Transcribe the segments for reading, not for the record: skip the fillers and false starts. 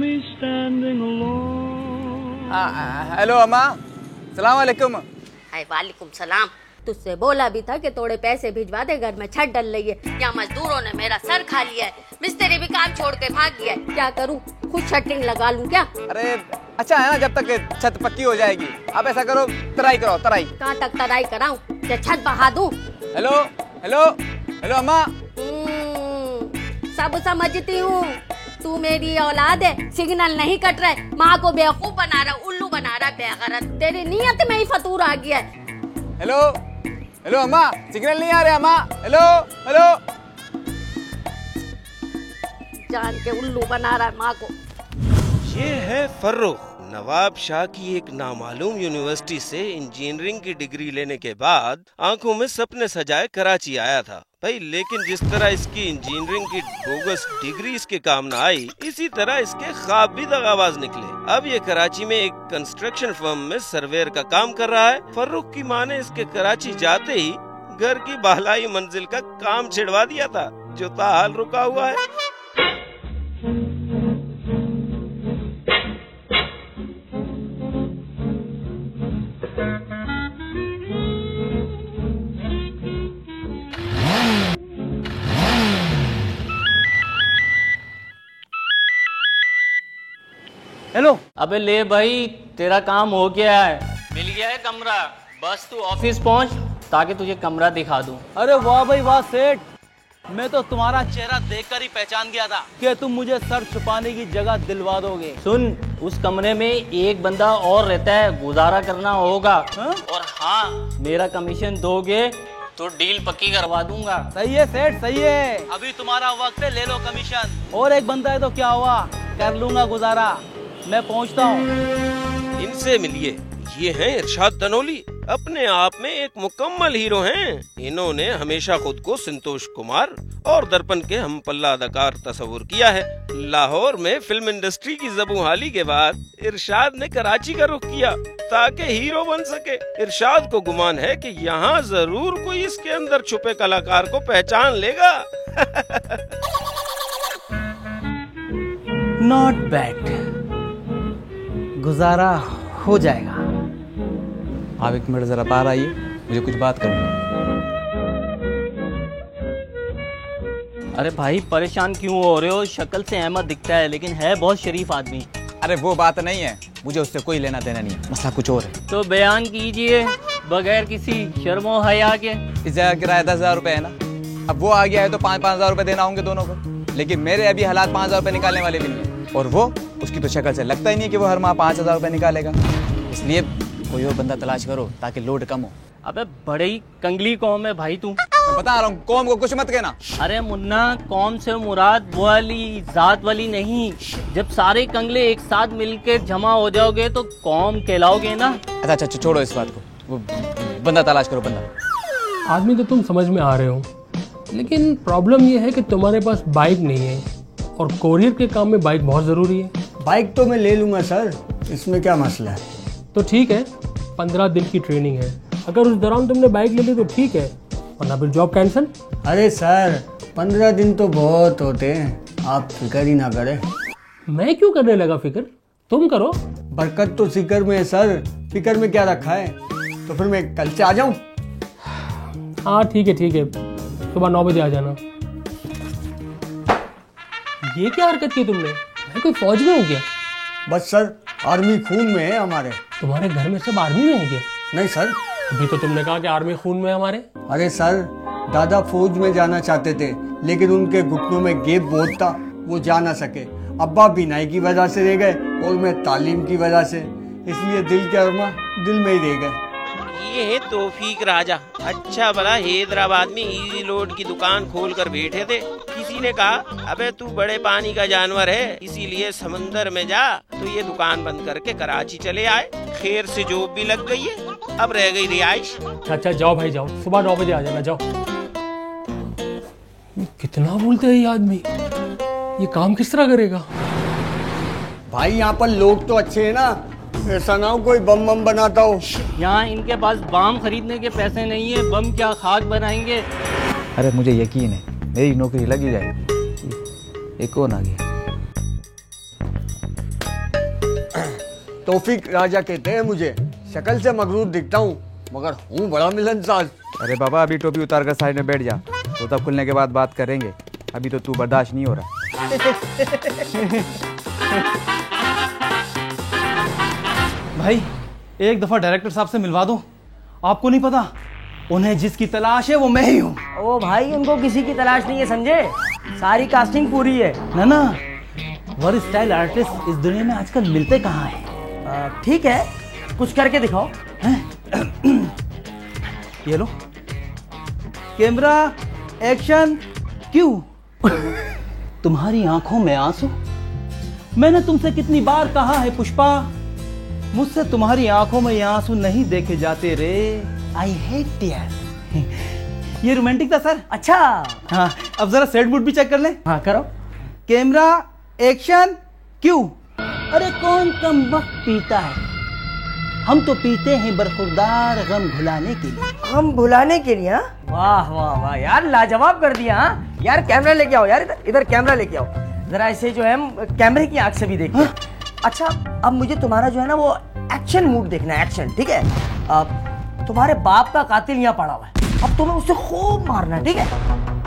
me standing alone. Hello अम्मा, सलाम वालेकुम। वालेकुम सलाम। तुझसे बोला भी था कि थोड़े पैसे भिजवा दे, घर में छत डल रही है। यहाँ मजदूरों ने मेरा सर खा लिया है, मिस्त्री भी काम छोड़ के भाग गया है। क्या करूँ, खुद शटरिंग लगा लूँ क्या? अरे अच्छा है ना, जब तक छत पक्की हो जाएगी। आप ऐसा करो, तराई कराओ, तराई। कहाँ तक तराई कराऊं? क्या छत बहा दूं? हेलो हेलो हेलो अम्मा। सब समझती हूँ, तू मेरी औलाद है, सिग्नल नहीं कट रहा है, माँ को बेवकूफ बना रहा, उल्लू बना रहा, बेगैरत। तेरी नीयत में ही फतूर आ गया है। हेलो हेलो अम्मा, सिग्नल नहीं आ रहे अम्मा। Hello hello. जान के उल्लू बना रहा है माँ को। ये है फर्रुख, नवाब शाह की एक नामालूम यूनिवर्सिटी से इंजीनियरिंग की डिग्री लेने के बाद आंखों में सपने सजाए कराची आया था भाई। लेकिन जिस तरह इसकी इंजीनियरिंग की बोगस डिग्री इसके काम न आई, इसी तरह इसके ख्वाब भी दगाबाज निकले। अब ये कराची में एक कंस्ट्रक्शन फर्म में सर्वेयर का काम कर रहा है। फर्रुख की माँ ने इसके कराची जाते ही घर की बालाई मंजिल का काम छिड़वा दिया था, जो ताहाल रुका हुआ है। हेलो। अबे ले भाई, तेरा काम हो गया है, मिल गया है कमरा। बस तू ऑफिस पहुंच ताकि तुझे कमरा दिखा दूं। अरे वाह भाई वाह सेठ, मैं तो तुम्हारा चेहरा देखकर ही पहचान गया था कि तुम मुझे सर छुपाने की जगह दिलवा दोगे। सुन, उस कमरे में एक बंदा और रहता है, गुजारा करना होगा। और हाँ, मेरा कमीशन दोगे तो डील पक्की करवा दूंगा। सही है सेठ, सही है। अभी तुम्हारा वक्त है, ले लो कमीशन। और एक बंदा है तो क्या हुआ, कर लूंगा गुजारा। मैं पहुंचता हूँ। इनसे मिलिए, ये हैं इरशाद दनोली, अपने आप में एक मुकम्मल हीरो हैं। इन्होंने हमेशा खुद को संतोष कुमार और दर्पण के हम पल्ला अदाकार तस्वुर किया है। लाहौर में फिल्म इंडस्ट्री की ज़बूहाली के बाद इरशाद ने कराची का रुख किया ताकि हीरो बन सके। इरशाद को गुमान है कि यहाँ जरूर कोई इसके अंदर छुपे कलाकार को पहचान लेगा। नॉट बैड, गुजारा हो जाएगा। आप एक मिनट जरा बाहर आइए, मुझे कुछ बात करनी है। अरे भाई परेशान क्यों हो रहे हो? शक्ल से अहमद दिखता है लेकिन है बहुत शरीफ आदमी। अरे वो बात नहीं है, मुझे उससे कोई लेना देना नहीं है, मसला कुछ और है। तो बयान कीजिए बगैर किसी शर्मो हया के। इस जगह किराया 10,000 रुपये है ना। अब वो आ गया है तो 5,000 रुपये देना होंगे दोनों को, लेकिन मेरे अभी हालात 5,000 रुपये निकालने वाले भी नहीं है। और वो, उसकी तो शक्ल से लगता ही नहीं है कि वो हर माह 5,000 रुपये निकालेगा। इसलिए कोई और बंदा तलाश करो ताकि लोड कम हो। अबे बड़े ही कंगली कौम है भाई तू। मैं बता रहा हूँ, कौम को कुछ मत कहना। अरे मुन्ना, कौम से मुराद वो वाली जात वाली नहीं। जब सारे कंगले एक साथ मिलकर जमा हो जाओगे तो कौम कहलाओगे ना। अच्छा, छोड़ो इस बात को, वो बंदा तलाश करो, बंदा। आदमी तो तुम समझ में आ रहे हो, लेकिन प्रॉब्लम ये है कि तुम्हारे पास बाइक नहीं है और कोरियर के काम में बाइक बहुत ज़रूरी है। बाइक तो मैं ले लूँगा सर, इसमें क्या मसला है। तो ठीक है, 15 दिन की ट्रेनिंग है, अगर उस दौरान तुमने बाइक ले ली तो ठीक है, वरना फिर जॉब कैंसिल। अरे सर 15 दिन तो बहुत होते हैं, आप फिक्र ही ना करें। मैं क्यों करने लगा फिक्र, तुम करो। बरकत तो जिक्र में है सर, फिक्र में क्या रखा है। तो फिर मैं कल से आ जाऊँ? हाँ ठीक है, सुबह 9 बजे आ जाना। ये क्या हरकत की तुमने, मैं कोई फौज में हो गया? बस सर, आर्मी खून में है हमारे। तुम्हारे घर में सब आर्मी में है क्या? नहीं सर। अभी तो तुमने कहा कि आर्मी खून में है हमारे। अरे सर, दादा फौज में जाना चाहते थे, लेकिन उनके घुटनों में गैप बहुत था, वो जा ना सके। अब्बा बिनाई की वजह से रह गए और मैं तालीम की वजह से, इसलिए दिल के अरमा दिल में ही रह गए। ये है तौफीक राजा, अच्छा भला हैदराबाद में इजी लोड की दुकान खोल कर बैठे थे। किसी ने कहा अबे तू बड़े पानी का जानवर है, इसीलिए समंदर में जा, तो ये दुकान बंद करके कराची चले आए। खैर से जॉब भी लग गई है, अब रह गई रिहाइश। अच्छा जाओ भाई जाओ, सुबह 9 बजे आ जाना, जाओ। कितना बोलते हैं ये आदमी, ये काम किस तरह करेगा? भाई यहाँ पर लोग तो अच्छे हैं ना, ऐसा ना हो कोई बम बम बनाता हो। यहाँ इनके पास बम खरीदने के पैसे नहीं है, बम क्या खाक बनाएंगे। अरे मुझे यकीन है मेरी नौकरी लगी जाएगी। एक और आ गया। तौफीक राजा कहते हैं मुझे। शक्ल से मगरूर दिखता हूँ मगर हूँ बड़ा मिलनसार। अरे बाबा अभी टोपी उतार कर साइड में बैठ जा, तो तब खुलने के बाद बात करेंगे। अभी तो तू बर्दाश्त नहीं हो रहा। भाई एक दफा डायरेक्टर साहब से मिलवा दो। आपको नहीं पता, उन्हें जिसकी तलाश है वो मैं ही हूँ। ओ भाई, उनको किसी की तलाश नहीं है समझे, सारी कास्टिंग पूरी है ना। वर्ल्ड स्टाइल आर्टिस्ट इस दुनिया में आजकल मिलते कहाँ हैं? ठीक है, कुछ करके दिखाओ। ये लो, कैमरा एक्शन क्यों? तुम्हारी आंखों में आंसू। मैंने तुमसे कितनी बार कहा है पुष्पा, मुझसे तुम्हारी आंखों में ये आंसू नहीं देखे जाते रे। I hate tear. ये रोमांटिक था सर। अच्छा हाँ, अब जरा सेट मूड भी चेक कर ले। हाँ करो। कैमरा एक्शन क्यों? अरे कौन कम वक्त पीता है, हम तो पीते हैं बरखुरदार गम भुलाने के लिए। हम भुलाने के लिए? वाह वाह वाह यार, लाजवाब कर दिया। हाँ यार, कैमरा लेके आओ यार, इधर कैमरा लेके आओ जरा, ऐसे जो है हम कैमरे की आंख से भी देखते हैं। अच्छा अब मुझे तुम्हारा जो है ना वो एक्शन मूड देखना है, एक्शन। ठीक है, अब तुम्हारे बाप का कातिल यहाँ पड़ा हुआ है, अब तुम्हें उससे खूब मारना है। ठीक है,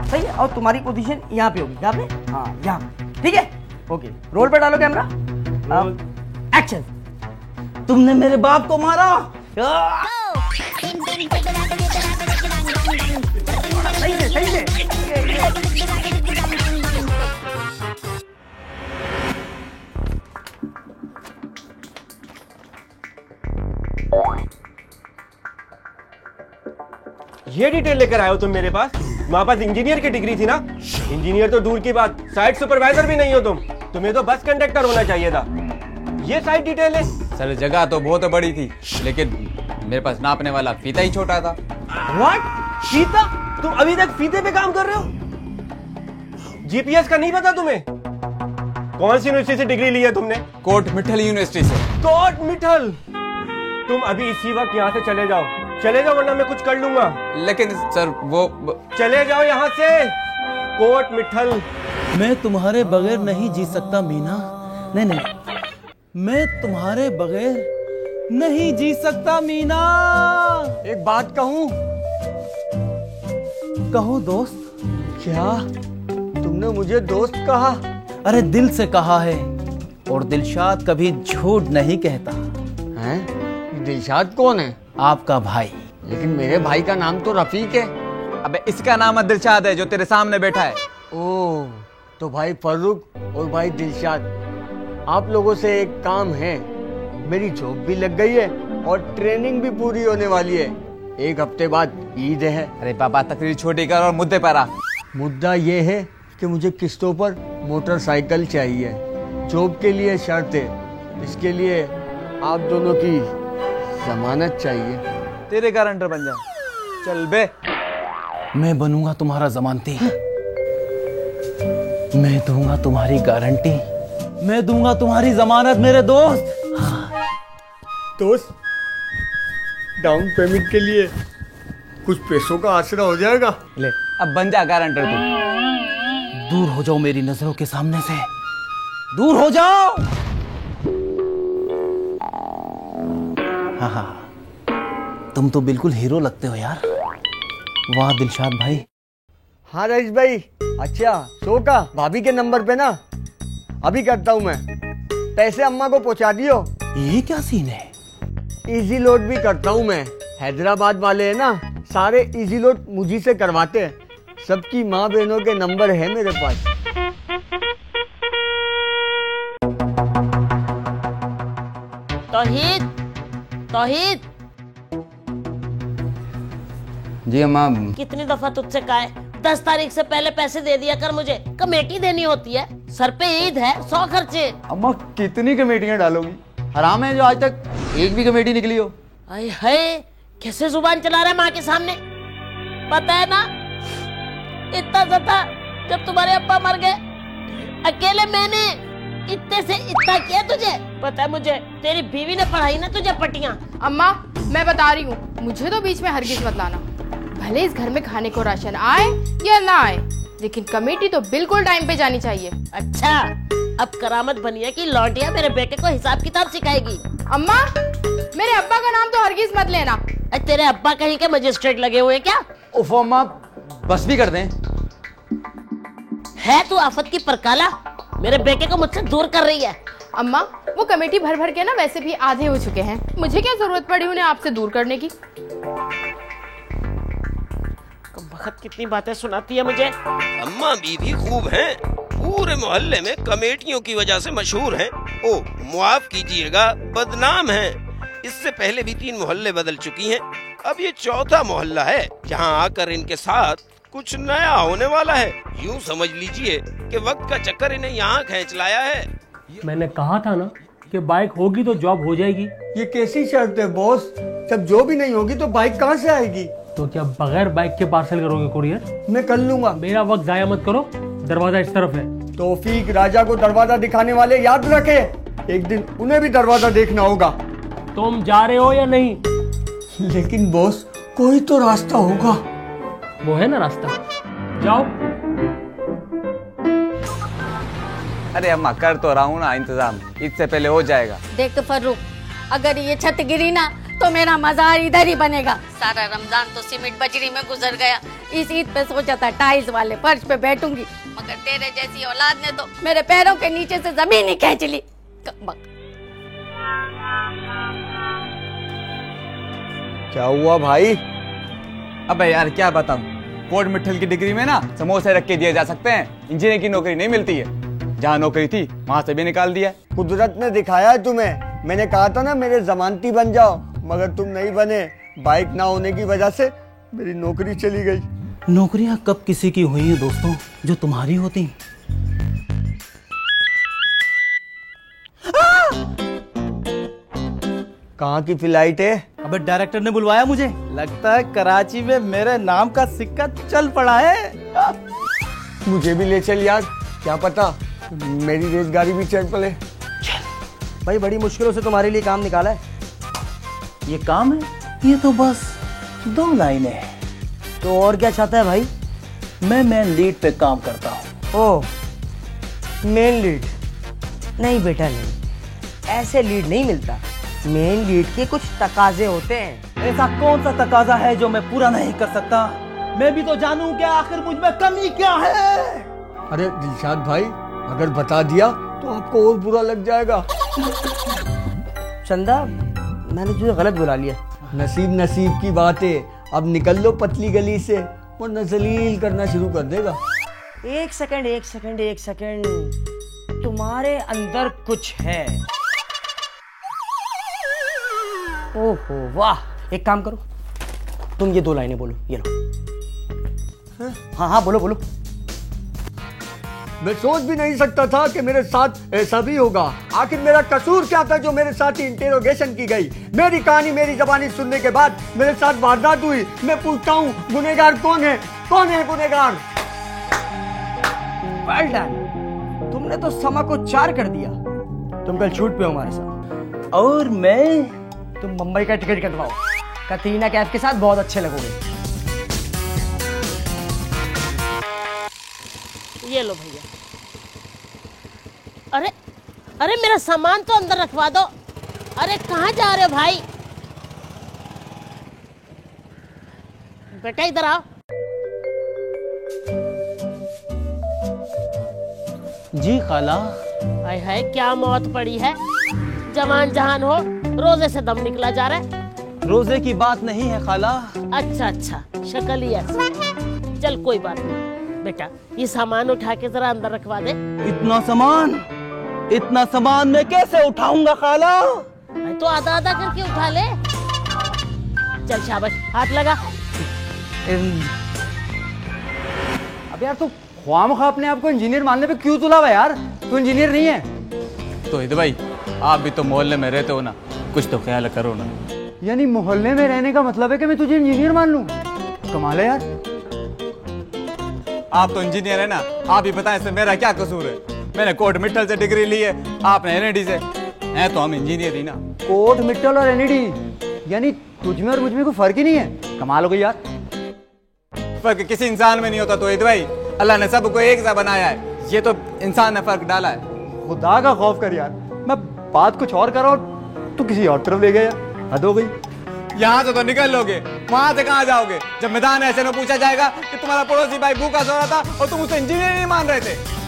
सही है। और तुम्हारी पोजीशन यहाँ पे होगी, यहाँ पे, हाँ यहाँ। ठीक है, ओके, रोल पे डालो कैमरा, एक्शन। तुमने मेरे बाप को मारा। सही है, सही है। ये डिटेल लेकर आए हो तुम मेरे पास? तुम्हारे पास इंजीनियर की डिग्री थी ना? इंजीनियर तो दूर की बात, साइट सुपरवाइजर भी नहीं हो तुम। तुम्हें तो बस कंडक्टर होना चाहिए था। ये साइट डिटेल है। सर जगह तो बहुत बड़ी थी, लेकिन मेरे पास नापने वाला फीता ही छोटा था। व्हाट? फीता? तुम अभी तक फीते पे काम कर रहे हो? जीपीएस का नहीं पता तुम्हें? कौन सी यूनिवर्सिटी से डिग्री ली है तुमने? कोट मिठल यूनिवर्सिटी से। कोट मिठल? तुम अभी इसी वक्त यहाँ से चले जाओ, चले जाओ वरना मैं कुछ कर लूंगा। लेकिन सर वो चले जाओ यहाँ से। कोट मिठल। मैं तुम्हारे बगैर नहीं जी सकता मीना। नहीं नहीं, मैं तुम्हारे बगैर नहीं जी सकता मीना। एक बात कहूँ? कहो दोस्त। क्या तुमने मुझे दोस्त कहा? अरे दिल से कहा है, और दिलशाद कभी झूठ नहीं कहता। हैं? दिलशाद कौन है? आपका भाई। लेकिन मेरे भाई का नाम तो रफीक है। अबे इसका नाम दिलशाद है जो तेरे सामने बैठा है। ओह, तो भाई फर्रुख और भाई दिलशाद, आप लोगों से एक काम है। मेरी जॉब भी लग गई है और ट्रेनिंग भी पूरी होने वाली है। एक हफ्ते बाद ईद है। अरे बाबा तकरीर छोटी कर और मुद्दे पर आ। मुद्दा ये है कि मुझे किस्तों पर मोटरसाइकिल चाहिए। जॉब के लिए शर्त है, इसके लिए आप दोनों की जमानत चाहिए। तेरे गारंटर बन जा। चल बे। मैं बनूंगा तुम्हारा जमानती। मैं दूंगा तुम्हारी गारंटी, मैं दूंगा तुम्हारी जमानत मेरे दोस्त। दोस्त, डाउन पेमेंट के लिए कुछ पैसों का आसरा हो जाएगा। ले अब बन जा गारंटर तू। दूर हो जाओ मेरी नजरों के सामने से, दूर हो जाओ। हाँ हाँ, तुम तो बिल्कुल हीरो लगते हो यार। वाह दिलशाद भाई। हाँ रईस भाई। अच्छा सो का भाभी के नंबर पे ना, अभी करता हूँ मैं। पैसे अम्मा को पहुँचा दियो। ये क्या सीन है? इजी लोड भी करता हूँ मैं। हैदराबाद वाले है ना, सारे इजी लोड मुझी से करवाते हैं। सबकी माँ बहनों के नंबर है मेरे पास। तौहीद, तौहीद, जी अम्मा। कितनी दफा तुझसे कहा है 10 तारीख से पहले पैसे दे दिया कर, मुझे कमेटी देनी होती है। सर पे ईद है, 100 खर्चे। अम्मा कितनी कमेटियां डालोगी? हराम है जो आज तक एक भी कमेटी निकली हो। अरे है, कैसे जुबान चला रहा है माँ के सामने। पता है ना, इतना सा जब तुम्हारे अब्बा मर गए, अकेले मैंने इतने से इतना किया तुझे। पता है मुझे, तेरी बीवी ने पढ़ाई ना तुझे पटियां। अम्मा मैं बता रही हूँ, मुझे तो बीच में हरगिज मत लाना। भले इस घर में खाने को राशन आए या ना आए, लेकिन कमेटी तो बिल्कुल टाइम पे जानी चाहिए। अच्छा, अब करामत बनी है कि लौटिया मेरे बेटे को हिसाब किताब सिखाएगी। अम्मा, मेरे अब्बा का नाम तो हरगिज मत लेना। तेरे अब्बा कहीं के मजिस्ट्रेट लगे हुए हैं क्या? उफ अम्मा, बस भी कर दें। है तू आफत की परकाला, मेरे बेटे को मुझसे दूर कर रही है। अम्मा, वो कमेटी भर भर के ना वैसे भी आधे हो चुके हैं, मुझे क्या जरूरत पड़ी उन्हें आपसे दूर करने की। वक्त कितनी बातें सुनाती है मुझे। अम्मा बीवी खूब हैं, पूरे मोहल्ले में कमेटियों की वजह से मशहूर हैं। ओ मुआफ कीजिएगा, बदनाम हैं। इससे पहले भी 3 मोहल्ले बदल चुकी हैं, अब ये 4था मोहल्ला है जहां आकर इनके साथ कुछ नया होने वाला है। यूं समझ लीजिए कि वक्त का चक्कर इन्हें यहाँ खींच लाया है। मैंने कहा था ना कि बाइक होगी तो जॉब हो जाएगी। ये कैसी शर्त है बॉस? जब जॉब ही नहीं होगी तो बाइक कहाँ से आएगी? तो क्या बगैर बाइक के पार्सल करोगे कुरियर? मैं कर लूंगा। मेरा वक्त जाया मत करो, दरवाजा इस तरफ है। तौफीक राजा को दरवाजा दिखाने वाले याद रखे, एक दिन उन्हें भी दरवाजा देखना होगा। तुम जा रहे हो या नहीं? लेकिन बॉस, कोई तो रास्ता होगा। वो है ना रास्ता, जाओ। अरे अम्मा कर तो रहा हूँ ना इंतजाम, इससे पहले हो जाएगा। देख फर्रुख, अगर ये छत गिरी ना तो मेरा मजार इधर ही बनेगा। सारा रमजान तो सीमेंट बजरी में गुजर गया। इस ईद पे सोचा था टाइल्स वाले फर्श पे बैठूंगी, मगर तेरे जैसी औलाद ने तो मेरे पैरों के नीचे से जमीन ही खींच ली। क्या हुआ भाई? अबे यार क्या बताऊं, कोट मिठल की डिग्री में ना समोसे रख के दिए जा सकते हैं, इंजीनियर की नौकरी नहीं मिलती है। जहाँ नौकरी थी वहाँ से भी निकाल दिया। कुदरत ने दिखाया है तुम्हें। मैंने कहा था ना मेरे जमानती बन जाओ, मगर तुम नहीं बने। बाइक ना होने की वजह से मेरी नौकरी चली गई। नौकरियां कब किसी की हुई हैं दोस्तों जो तुम्हारी होती? कहाँ की फ्लाइट है? अबे डायरेक्टर ने बुलवाया मुझे, लगता है कराची में मेरे नाम का सिक्का चल पड़ा है। मुझे भी ले चल यार, क्या पता मेरी रेलगाड़ी भी चल पड़े। भाई बड़ी मुश्किलों से तुम्हारे लिए काम निकाला है। ये काम है? ये तो बस 2 लाइनें हैं। तो और क्या चाहता है भाई? मैं मेन लीड पे काम करता हूँ। ओह, मेन लीड? नहीं बेटा नहीं, ऐसे लीड नहीं मिलता। मेन लीड के कुछ तकाजे होते हैं। ऐसा कौन सा तकाजा है जो मैं पूरा नहीं कर सकता? मैं भी तो जानूं कि आखिर मुझ में कमी क्या है। अरे दिलशाद भाई, अगर बता दिया तो आपको और बुरा लग जाएगा। चंदा, मैंने तुझे गलत बुला लिया। नसीब नसीब की बात है। अब निकल लो पतली गली से, वरना जलील करना शुरू कर देगा। एक सेकंड, तुम्हारे अंदर कुछ है। ओहो वाह, एक काम करो, तुम ये 2 लाइनें बोलो, ये लो। हाँ बोलो। मैं सोच भी नहीं सकता था कि मेरे साथ ऐसा भी होगा। आखिर मेरा कसूर क्या था जो मेरे साथ ही इंटेरोगेशन की गई? मेरी कहानी मेरी ज़बानी सुनने के बाद मेरे साथ वारदात हुई। मैं पूछता हूँ, गुनहगार कौन है? कौन है गुनहगार? वेल डन, तुमने तो समा को 4 कर दिया। तुम कल शूट पे हो हमारे साथ। और मैं? तुम मुंबई का टिकट कटवाओ, कतरीना कैफ के साथ बहुत अच्छे लगोगे। ये लो भैया। अरे मेरा सामान तो अंदर रखवा दो। अरे कहाँ जा रहे हो भाई? बेटा इधर आओ। जी खाला। हाय हाय, क्या मौत पड़ी है। जवान जहान हो, रोजे से दम निकला जा रहा है। रोजे की बात नहीं है खाला। अच्छा, शक्ल ही ऐसी। चल कोई बात नहीं बेटा, ये सामान उठा के जरा अंदर रखवा दे। इतना सामान मैं कैसे उठाऊंगा खाला? तो आधा करके उठा ले। चल शाबाश, हाथ लगा। अब यार तू ख्वामखा अपने आप को इंजीनियर मानने पे क्यों तुला हुआ यार? तू इंजीनियर नहीं है। तो हिद भाई, आप भी तो मोहल्ले में रहते हो ना, कुछ तो ख्याल करो ना। यानी मोहल्ले में रहने का मतलब है कि मैं तुझे इंजीनियर मान लूं? कमाल है यार। आप तो इंजीनियर है ना, आप ही बताएं इसमें मेरा क्या कसूर है? मैंने कोट मिठल से डिग्री ली है, आपने एनईडी से। हैं तो हम इंजीनियर ही ना। कोट मिठल और एनईडी, यानी तुझमें और मुझमें कोई फर्क ही नहीं है। कमाल हो गई यार। फर्क किसी इंसान में नहीं होता तो भाई, अल्लाह ने सबको एक सा बनाया है, ये तो इंसान ने फर्क डाला है। खुदा का खौफ कर यार, मैं बात कुछ और कर रहा हूँ, अब तो किसी और तरफ ले गया, हद हो गई। यहाँ से तो निकल लोगे, वहां से कहाँ जाओगे जब मैदान ऐसे में पूछा जाएगा कि तुम्हारा पड़ोसी भाई भूखा सो रहा था और तुम उसे इंजीनियर नहीं मान रहे थे।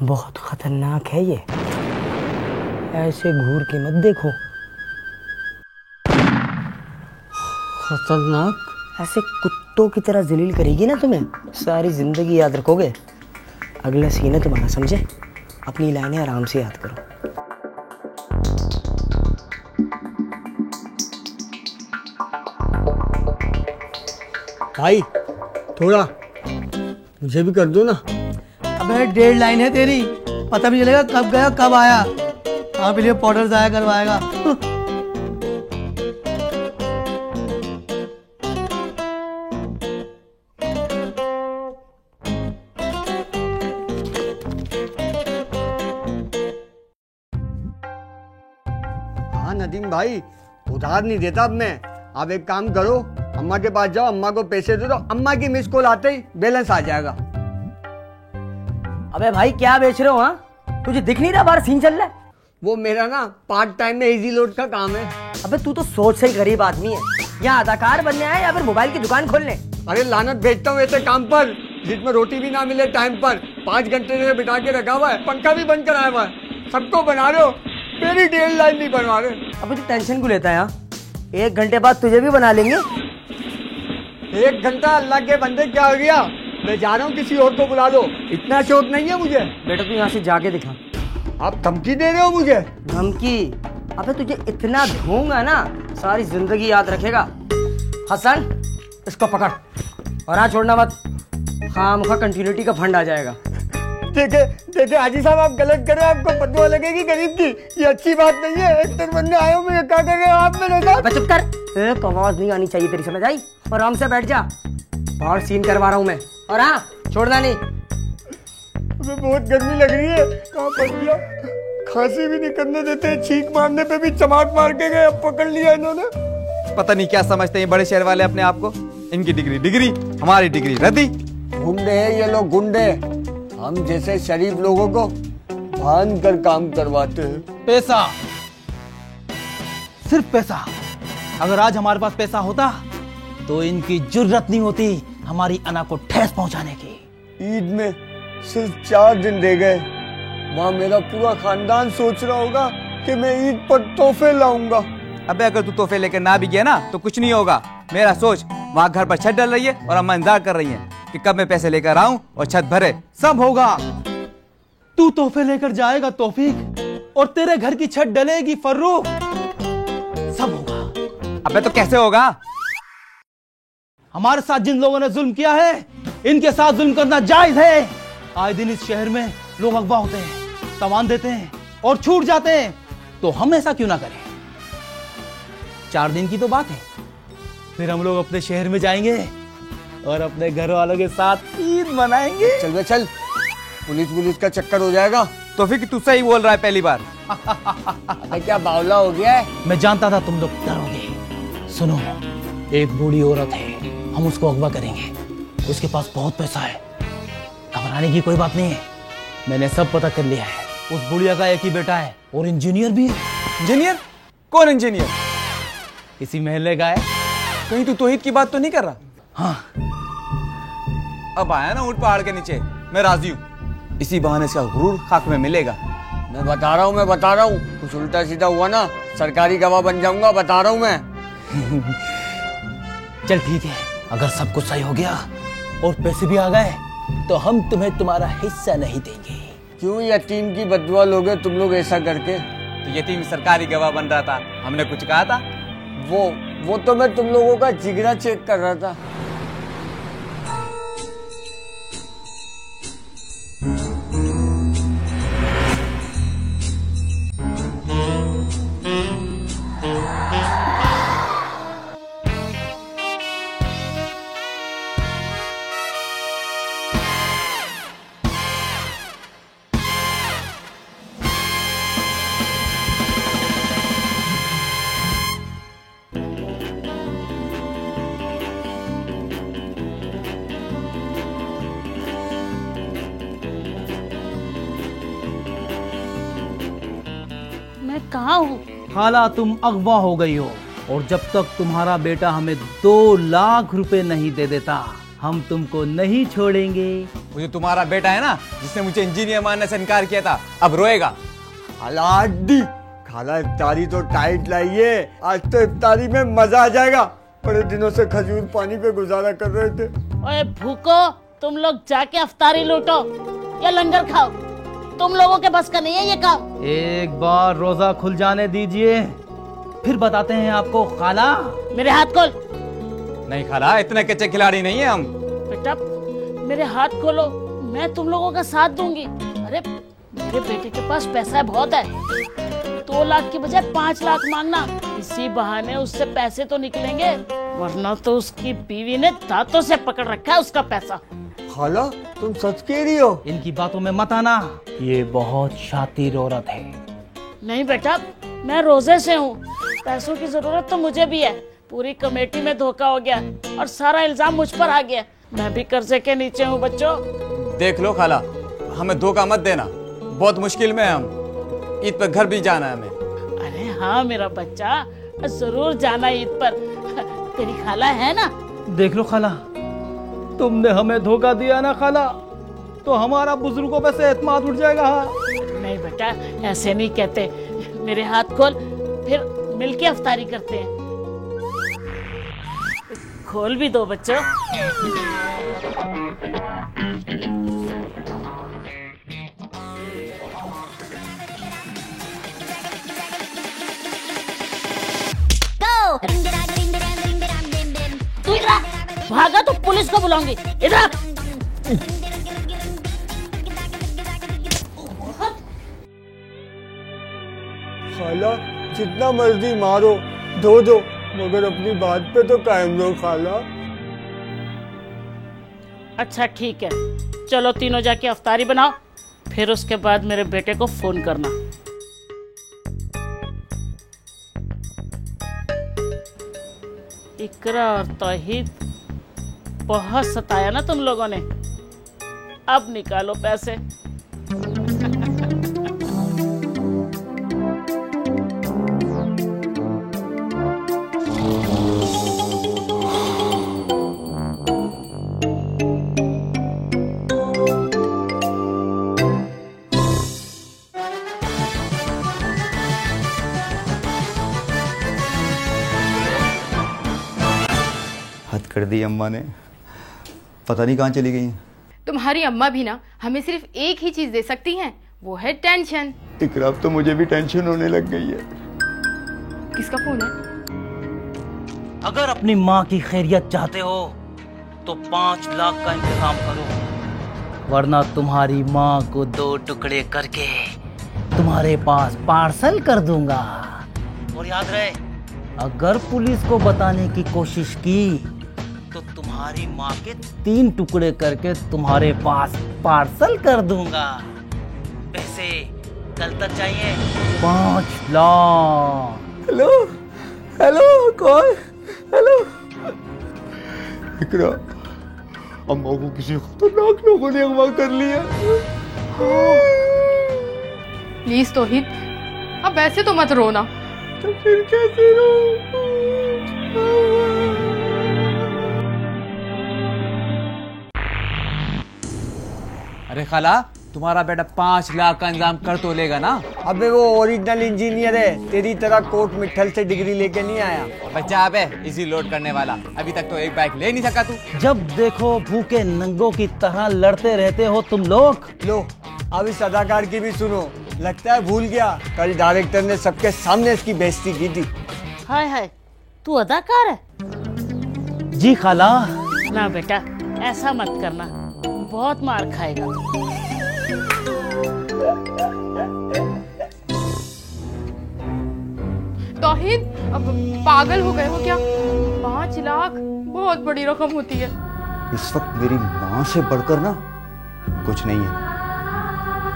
बहुत खतरनाक है ये, ऐसे घूर के मत देखो। खतरनाक? ऐसे कुत्तों की तरह जलील करेगी ना तुम्हें, सारी जिंदगी याद रखोगे। अगला सीन है तुम्हारा, समझे? अपनी लाइनें आराम से याद करो। भाई थोड़ा मुझे भी कर दो ना। अबे 1.5 लाइन है तेरी, पता भी चलेगा कब गया कब आया। कहाँ के लिए पाउडर जाया करवाएगा। हाँ नदीम भाई, उधार नहीं देता अब मैं। आप एक काम करो, अम्मा के पास जाओ, अम्मा को पैसे दे दो, अम्मा की मिस कॉल आते ही बैलेंस आ जाएगा। अबे भाई क्या बेच रहे हो? हाँ, तुझे दिख नहीं रहा बाहर सीन चल रहा है? वो मेरा ना पार्ट टाइम में इजी लोड का काम है। अबे तू तो सोच से ही गरीब आदमी है, यहाँ अदाकार बनने आया या फिर मोबाइल की दुकान खोलने? अरे लानत भेजता हूँ ऐसे काम पर जिसमें रोटी भी ना मिले टाइम पर। 5 घंटे से बिठा के रखा हुआ है, पंखा भी बंद कराया हुआ है। सबको बना रहे हो, मेरी 1.5 लाइन नहीं बनवा रहे। अबे तू टेंशन क्यों लेता है? यहाँ 1 घंटे बाद तुझे भी बना लेंगे। 1 घंटा अल्लाह के बंदे, क्या हो गया? मैं जा रहा हूँ, किसी और को बुला दो, इतना शौक नहीं है मुझे। बेटा तू यहाँ से जाके दिखा। आप धमकी दे रहे हो मुझे? धमकी? अबे तुझे इतना दूंगा ना, सारी जिंदगी याद रखेगा। हसन, इसको पकड़ और हाँ छोड़ना मत, खामखा कंटिन्यूटी का फंड आ जाएगा। देखे हाजी साहब, आप गलत कर रहे हो, आपको बदुआ लगेगी गरीब की, ये अच्छी बात नहीं है। एक दिन बनने आए हो, मुझे क्या कर रहे हो आप मेरे साथ? चुप कर, एक आवाज नहीं आनी चाहिए तेरी, समझ आई? और आराम से बैठ जा, और सीन करवा रहा हूँ मैं। और हाँ छोड़ना नहीं। बहुत गर्मी लग रही है, कहाँ फंस गया? खांसी भी नहीं करने देते, छींक मारने पे भी चमाट मार के गए, अब पकड़ लिया इन्होंने। पता नहीं क्या समझते हैं बड़े शहर वाले अपने आप को। इनकी डिग्री, हमारी डिग्री रद्दी। गुंडे हैं ये लोग, गुंडे। हम जैसे शरीफ लोगों को बांध कर काम करवाते हैं। पैसा, सिर्फ पैसा। अगर आज हमारे पास पैसा होता तो इनकी जुर्रत नहीं होती हमारी अना को ठेस पहुंचाने की। ईद में सिर्फ 4 दिन रह गए, वहाँ मेरा पूरा खानदान सोच रहा होगा कि मैं ईद पर तोहफे लाऊंगा। अबे अगर तू तोहफे लेकर ना भी गया ना तो कुछ नहीं होगा। मेरा सोच, वहाँ घर पर छत डल रही है और अम्मा इंतजार कर रही है कि कब मैं पैसे लेकर आऊं और छत भरे। सब होगा। तू तोहफे लेकर जाएगा तौफीक, और तेरे घर की छत डलेगी फर्रुख। सब होगा। अबे तो कैसे होगा? हमारे साथ जिन लोगों ने जुल्म किया है, इनके साथ जुल्म करना जायज है। आए दिन इस शहर में लोग अगवा होते हैं, सामान देते हैं और छूट जाते हैं, तो हम ऐसा क्यों ना करें? 4 दिन की तो बात है, फिर हम लोग अपने शहर में जाएंगे और अपने घर वालों के साथ ईद मनाएंगे। चल बे चल, पुलिस का चक्कर हो जाएगा। तो फिर तू सही बोल रहा है पहली बार। अबे क्या बावला हो गया है? मैं जानता था तुम लोग डरोगे। सुनो, एक बूढ़ी औरत है, हम उसको अगवा करेंगे, उसके पास बहुत पैसा है, घबराने की कोई बात नहीं है। मैंने सब पता कर लिया है। उस बुढ़िया का एक ही बेटा है और इंजीनियर भी है। इंजीनियर? कौन इंजीनियर? इसी महल्ले का है। कहीं तू तौहीद की बात तो नहीं कर रहा? हाँ। अब आया ना ऊंट पहाड़ के नीचे, मैं राजी हूँ। इसी बहाने इसका गुरूर खाक में मिलेगा। मैं बता रहा हूँ, कुछ उल्टा सीधा हुआ ना सरकारी गवाह बन जाऊंगा, बता रहा हूँ मैं। चल ठीक है, अगर सब कुछ सही हो गया और पैसे भी आ गए तो हम तुम्हें तुम्हारा हिस्सा नहीं देंगे। क्यों यतीम की बदुआ लोगे तुम लोग ऐसा करके? तो यतीम सरकारी गवाह बन रहा था, हमने कुछ कहा था? वो तो मैं तुम लोगों का जिगरा चेक कर रहा था। कहाँ हूँ? खाला तुम अगवा हो गई हो, और जब तक तुम्हारा बेटा हमें 2 लाख रुपए नहीं दे देता हम तुमको नहीं छोड़ेंगे। वो जो तुम्हारा बेटा है ना, जिसने मुझे इंजीनियर मानने से इनकार किया था, अब रोएगा। खाला आंटी, खाला इफ्तारी तो टाइट लाइए, आज तो इफ्तारी में मजा आ जाएगा। बड़े दिनों से खजूर पानी पे गुजारा कर रहे थे। ओए भूको, तुम लोग जाके अफ्तारी लूटो या लंगर खाओ, तुम लोगों के बस का नहीं है ये काम। एक बार रोजा खुल जाने दीजिए, फिर बताते हैं आपको। खाला मेरे हाथ खोल। नहीं खाला, इतने कच्चे खिलाड़ी नहीं है हम। बेटा मेरे हाथ खोलो, मैं तुम लोगों का साथ दूंगी। अरे मेरे बेटे के पास पैसा बहुत है, 2 लाख की बजाय 5 लाख मांगना, इसी बहाने उससे पैसे तो निकलेंगे, वरना तो उसकी बीवी ने दांतों से पकड़ रखा है उसका पैसा। खाला तुम सच कह रही हो? इनकी बातों में मत आना, ये बहुत शातिर औरत है। नहीं बेटा, मैं रोजे से हूँ, पैसों की जरूरत तो मुझे भी है। पूरी कमेटी में धोखा हो गया और सारा इल्जाम मुझ पर आ गया। मैं भी कर्जे के नीचे हूँ बच्चों। देख लो खाला, हमें धोखा मत देना, बहुत मुश्किल में हम। ईद पर घर भी जाना है हमें। अरे हाँ मेरा बच्चा, जरूर जाना ईद पर। तेरी खाला है ना? देख लो खाला, तुमने हमें धोखा दिया ना खाला, तो हमारा बुजुर्गों पे से एतमाद उठ जाएगा। हाँ नहीं बेटा, ऐसे नहीं कहते। मेरे हाथ खोल, फिर मिलके अफ्तारी करते हैं। खोल भी दो बच्चों। तू इधर आ, भागा तो पुलिस को बुलाऊंगी। इधर आ। खाला जितना मर्जी मारो, धो दो, मगर अपनी बात पे तो कायम रहो खाला। अच्छा ठीक है, चलो तीनों जाके अफ्तारी बनाओ, फिर उसके बाद मेरे बेटे को फोन करना। इकरा और तौहीद, बहुत सताया ना तुम लोगों ने, अब निकालो पैसे। हद कर दी अम्मा ने, पता नहीं कहाँ चली गई हैं। तुम्हारी अम्मा भी ना हमें सिर्फ एक ही चीज दे सकती हैं, वो है टेंशन। इकरा, अब तो मुझे भी टेंशन होने लग गई है। किसका फोन है? अगर अपनी माँ की खैरियत चाहते हो तो 5 लाख का इंतजाम करो, वरना तुम्हारी माँ को 2 टुकड़े करके तुम्हारे पास पार्सल कर दूंगा। और याद रहे, अगर पुलिस को बताने की कोशिश की तो तुम्हारी माँ के 3 टुकड़े करके तुम्हारे पास पार्सल कर दूंगा। पैसे कल तक चाहिए, 5 लाख। हेलो हेलो, कौन? हेलो इकरा, अम्मा को किसी खतरनाक लोगों ने अगवा कर लिया। प्लीज तौहीद, अब ऐसे तो मत रोना। तो फिर कैसे रो? अरे खाला, तुम्हारा बेटा 5 लाख का इंतजाम कर तो लेगा ना? अबे वो ओरिजिनल इंजीनियर है, तेरी तरह कोट मिठल से डिग्री लेके नहीं आया। बच्चा अबे इसी लोड करने वाला, अभी तक तो एक बाइक ले नहीं सका तू। जब देखो भूखे नंगों की तरह लड़ते रहते हो तुम लोग। लो अब इस अदाकार की भी सुनो, लगता है भूल गया, कल डायरेक्टर ने सबके सामने इसकी बेइज्जती की थी। हाय हाय, तू अदाकार है? जी खाला। ना बेटा, ऐसा मत करना, बहुत मार खाएगा तू। तौहीद, अब पागल हो गए हो क्या? 5 लाख बहुत बड़ी रकम होती है। इस वक्त मेरी माँ से बढ़कर ना कुछ नहीं है,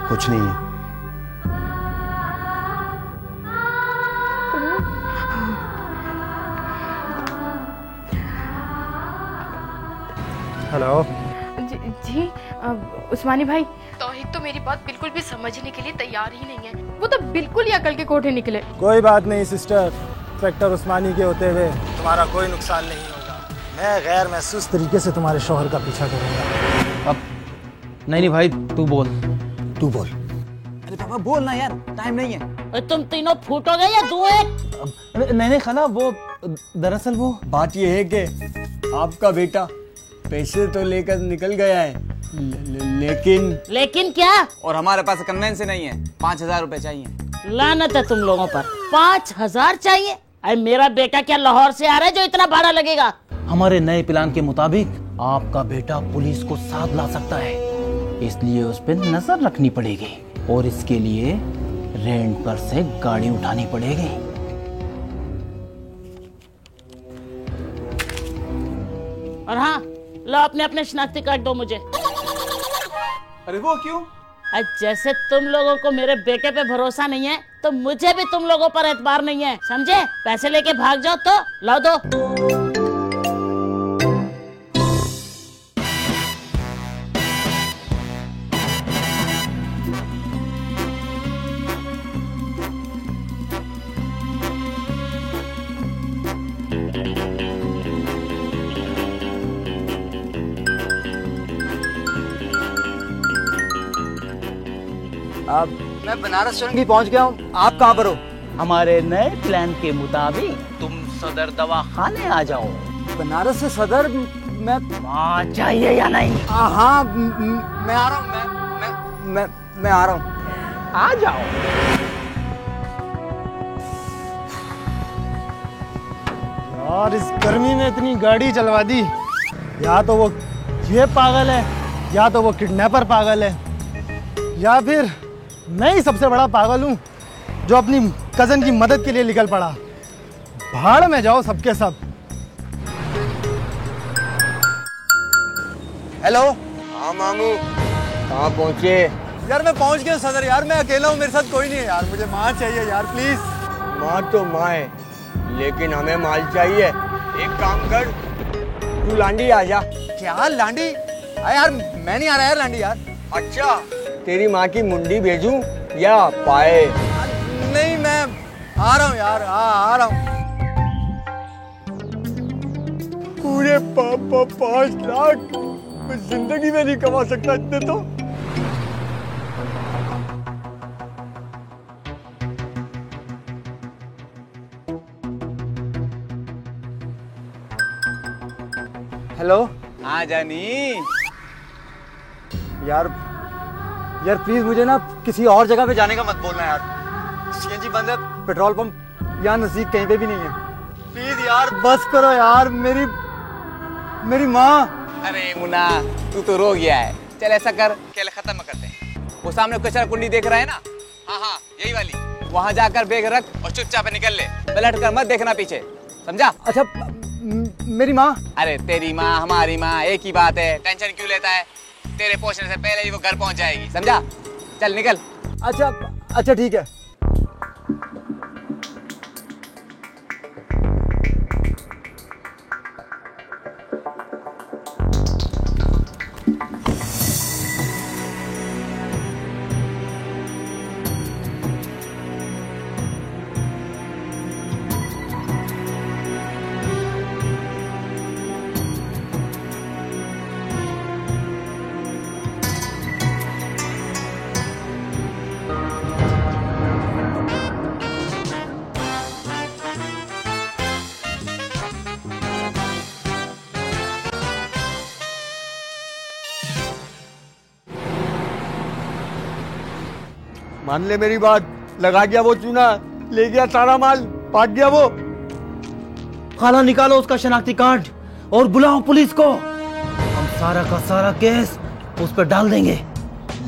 कुछ नहीं है। हेलो जी उस्मानी भाई, तौहीद तो मेरी बात बिल्कुल भी समझने के लिए तैयार ही नहीं है। वो तो बिल्कुल ही अकल के कोठे निकले। कोई बात नहीं सिस्टर, इंस्पेक्टर उस्मानी के होते हुए तुम्हारा कोई नुकसान नहीं होगा। मैं गैर महसूस तरीके से तुम्हारे शौहर का पीछा करूंगा। अब नहीं भाई, तू बोल। अरे पापा बोल ना यार, टाइम नहीं है। तुम तीनों फूटोगे या धुएं? नहीं खाला, वो दरअसल वो बात ये है कि आपका बेटा पैसे तो लेकर निकल गया है, लेकिन क्या? और हमारे पास कन्वेंस नहीं है, 5,000 रुपए चाहिए। लानत है तुम लोगों पर, 5,000 चाहिए? अरे मेरा बेटा क्या लाहौर से आ रहा है जो इतना भाड़ा लगेगा? हमारे नए प्लान के मुताबिक आपका बेटा पुलिस को साथ ला सकता है, इसलिए उस पर नजर रखनी पड़ेगी और इसके लिए रेंट पर से गाड़ी उठानी पड़ेगी। और हाँ, लो अपने अपने शनाख्ती कार्ड दो मुझे। अरे वो क्यों? जैसे तुम लोगों को मेरे बेटे पे भरोसा नहीं है तो मुझे भी तुम लोगों पर एतबार नहीं है, समझे? पैसे लेके भाग जाओ तो लाओ दो। अब मैं बनारस चौरंगी पहुंच गया हूँ, आप कहाँ पर हो? हमारे नए प्लान के मुताबिक तुम सदर दवाखाने आ जाओ। बनारस से सदर? मैं चाहिए या नहीं? हाँ मैं आ रहा हूँ, मैं आ रहा हूँ। आ जाओ। और इस गर्मी में इतनी गाड़ी चलवा दी, या तो वो ये पागल है या तो वो किडनैपर पागल है, या फिर मैं ही सबसे बड़ा पागल हूँ जो अपनी कजन की मदद के लिए निकल पड़ा। भाड़ में जाओ सबके सब। हेलो। हाँ मामू, कहाँ पहुँचे? यार मैं पहुँच गया सदर। यार मैं अकेला हूँ, मेरे साथ कोई नहीं है यार, मुझे माँ चाहिए यार प्लीज। माँ तो माँ है, लेकिन हमें माल चाहिए। एक काम कर, तू लांडी आ जा। क्या लांडी? यार मैं नहीं आ रहा यार लांडी यार। अच्छा, तेरी माँ की मुंडी भेजूं या पाए? नहीं मैं आ रहा हूँ यार, आ रहा हूँ। पूरे 5 लाख मैं जिंदगी में नहीं कमा सकता इतने तो। हेलो। हाँ जानी। यार प्लीज मुझे ना किसी और जगह पे जाने का मत बोलना यार। सीएनजी बंद है, पेट्रोल पंप यहाँ नजदीक कहीं पे भी नहीं है। प्लीज यार बस करो यार, मेरी माँ। अरे मुन्ना, तू तो रो गया है। चल ऐसा कर, खेल खत्म करते हैं। वो सामने कचरा कुंडी देख रहा है ना? हाँ यही वाली। वहाँ जाकर बैग रख और चुपचाप निकल ले, पलट कर मत देखना पीछे, समझा? अच्छा मेरी माँ? अरे तेरी माँ हमारी माँ एक ही बात है, टेंशन क्यों लेता है? तेरे पहुंचने से पहले ही वो घर पहुंच जाएगी, समझा? चल निकल। अच्छा ठीक है। मान ले मेरी बात, लगा गया वो चूना, ले गया सारा माल, भाग गया वो। खाला निकालो उसका शनाख्ती कार्ड और बुलाओ पुलिस को। हम सारा का सारा केस उस पर डाल देंगे।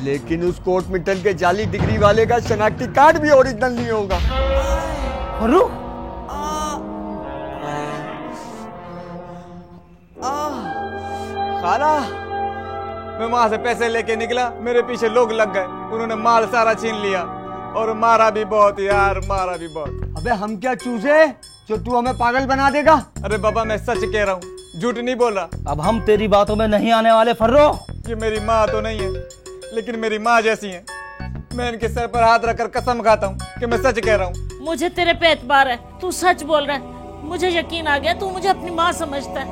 लेकिन उस कोर्ट मिटल के जाली डिग्री वाले का शनाख्ती कार्ड भी ओरिजिनल नहीं होगा। खाला, मैं वहां से पैसे लेके निकला, मेरे पीछे लोग लग गए, उन्होंने माल सारा छीन लिया और मारा भी बहुत यार, मारा भी बहुत। अबे हम क्या चूजे जो तू हमें पागल बना देगा? अरे बाबा मैं सच कह रहा हूँ, झूठ नहीं बोल रहा। अब हम तेरी बातों में नहीं आने वाले फर्रो। ये मेरी माँ तो नहीं है, लेकिन मेरी माँ जैसी है। मैं इनके सर पर हाथ रखकर कसम खाता हूँ कि मैं सच कह रहा हूँ। मुझे तेरे पे एतबार है, तू सच बोल रहा है। मुझे यकीन आ गया तू मुझे अपनी माँ समझता है।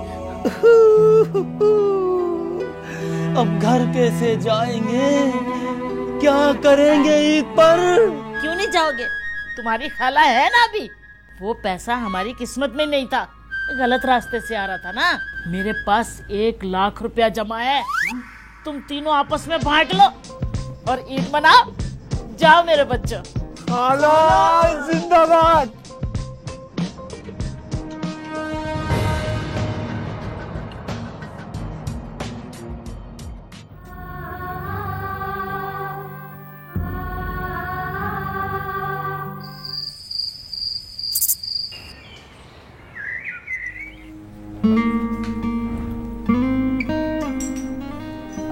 अब घर कैसे जाएंगे, क्या करेंगे ईद पर? क्यों नहीं जाओगे? तुम्हारी खाला है ना अभी। वो पैसा हमारी किस्मत में नहीं था, गलत रास्ते से आ रहा था ना। मेरे पास 1 लाख रुपया जमा है, तुम तीनों आपस में बांट लो और ईद मनाओ। जाओ मेरे बच्चों। खाला जिंदाबाद।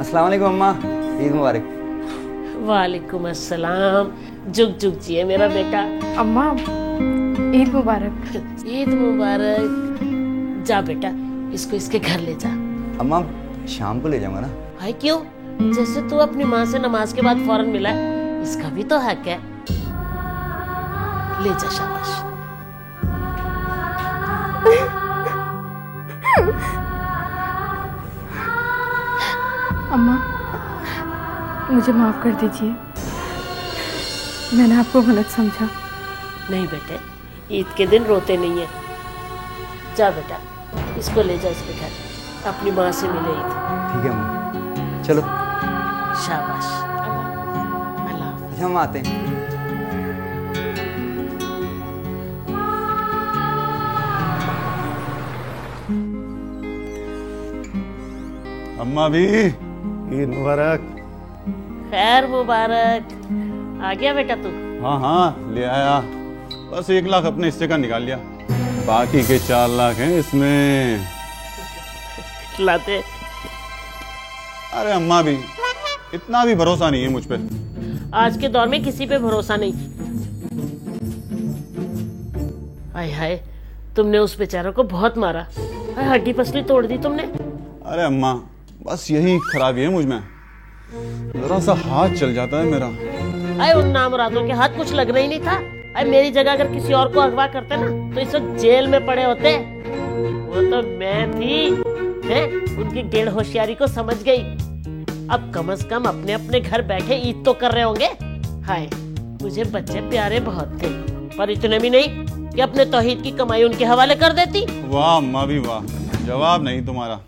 अस्सलाम वालेकुम अम्मा, ईद मुबारक। वालेकुम अस्सलाम। जुग जुग जिए मेरा बेटा। अम्मा ईद मुबारक। ईद मुबारक। जा बेटा, इसको इसके घर ले जा। अम्मा शाम को ले जाऊंगा ना। भाई क्यों? जैसे तू अपनी माँ से नमाज के बाद फौरन मिला है, इसका भी तो हक है। ले जा, शाबाश। अम्मा मुझे माफ कर दीजिए, मैंने आपको गलत समझा। नहीं बेटे, ईद के दिन रोते नहीं है। जा बेटा, इसको ले जा इसके घर, अपनी माँ से मिले ईद। ठीक है अम्मा, चलो। शाबाश। अल्लाह। अच्छा हम आते हैं। अम्मा भी ईद मुबारक। खैर मुबारक। आ गया बेटा तू? हाँ हाँ ले आया, बस 1 लाख अपने हिस्से का निकाल लिया, बाकी के 4 लाख हैं इसमें। लाते। अरे अम्मा भी, इतना भी भरोसा नहीं है मुझ पे। आज के दौर में किसी पे भरोसा नहीं। हाय हाय, तुमने उस बेचारे को बहुत मारा, हड्डी पसली तोड़ दी तुमने। अरे अम्मा बस यही खराबी है मुझ में, जरा सा हाथ चल जाता है मेरा। अरे उन नामरादों के हाथ कुछ लगना ही नहीं था। अरे मेरी जगह अगर किसी और को अगवा करते ना तो इस वक्त जेल में पड़े होते। वो तो मैं थी, है? उनकी टेढ़ होशियारी को समझ गई। अब कम से कम अपने अपने घर बैठे ईद तो कर रहे होंगे। हाय, मुझे बच्चे प्यारे बहुत थे, पर इतने भी नहीं कि अपने तौहीद की कमाई उनके हवाले कर देती। वाह अम्मा भी वाह, जवाब नहीं तुम्हारा।